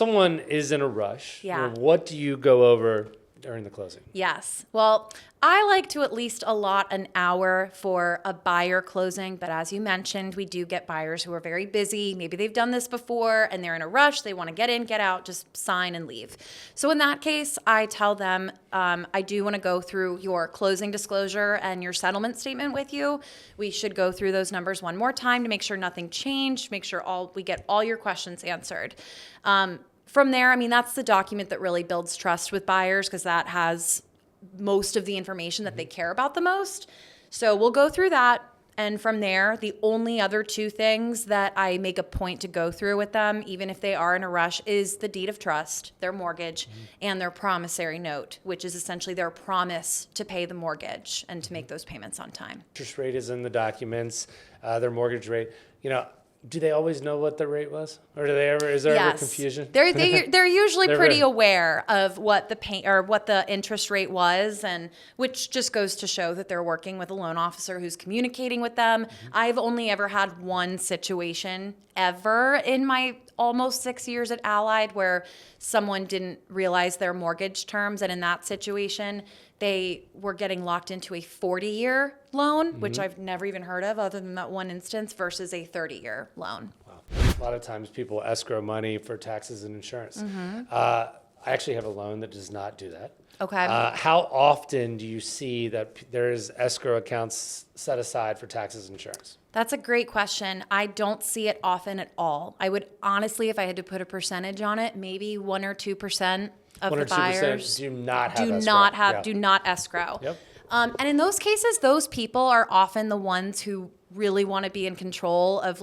someone is in a rush, Yeah. what do you go over during the closing? Yes. Well, I like to at least allot an hour for a buyer closing. But as you mentioned, we do get buyers who are very busy. Maybe they've done this before and they're in a rush. They want to get in, get out, just sign and leave. So in that case, I tell them, I do want to go through your closing disclosure and your settlement statement with you. We should go through those numbers one more time to make sure nothing changed, make sure we get all your questions answered. From there, I mean, that's the document that really builds trust with buyers because that has most of the information that they care about the most. So we'll go through that. And from there, the only other two things that I make a point to go through with them, even if they are in a rush, is the deed of trust, their mortgage, and their promissory note, which is essentially their promise to pay the mortgage and to make those payments on time. Interest rate is in the documents, their mortgage rate. Do they always know what the rate was, or is there ever confusion? They're usually pretty aware of what the interest rate was, and which just goes to show that they're working with a loan officer who's communicating with them. I've only ever had one situation ever in my almost 6 years at Allied where someone didn't realize their mortgage terms, and in that situation, they were getting locked into a 40-year loan, which I've never even heard of other than that one instance, versus a 30-year loan. Wow. A lot of times people escrow money for taxes and insurance. I actually have a loan that does not do that. Okay. How often do you see that there's escrow accounts set aside for taxes and insurance? That's a great question. I don't see it often at all. I would honestly, if I had to put a percentage on it, maybe 1 or 2% of the buyers do not escrow. Yep. And in those cases, those people are often the ones who really want to be in control of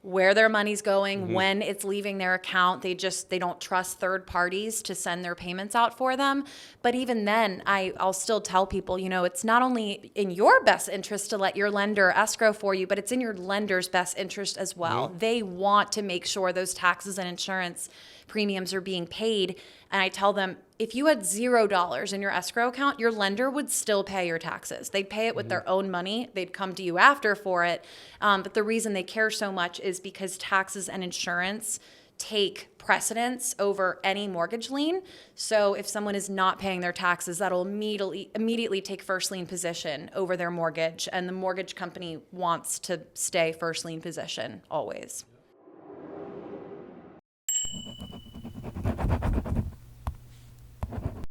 where their money's going, when it's leaving their account. They don't trust third parties to send their payments out for them. But even then, I'll still tell people, it's not only in your best interest to let your lender escrow for you, but it's in your lender's best interest as well. They want to make sure those taxes and insurance premiums are being paid. And I tell them, if you had $0 in your escrow account, your lender would still pay your taxes. They'd pay it with their own money. They'd come to you after for it. But the reason they care so much is because taxes and insurance take precedence over any mortgage lien. So if someone is not paying their taxes, that'll immediately take first lien position over their mortgage. And the mortgage company wants to stay first lien position always.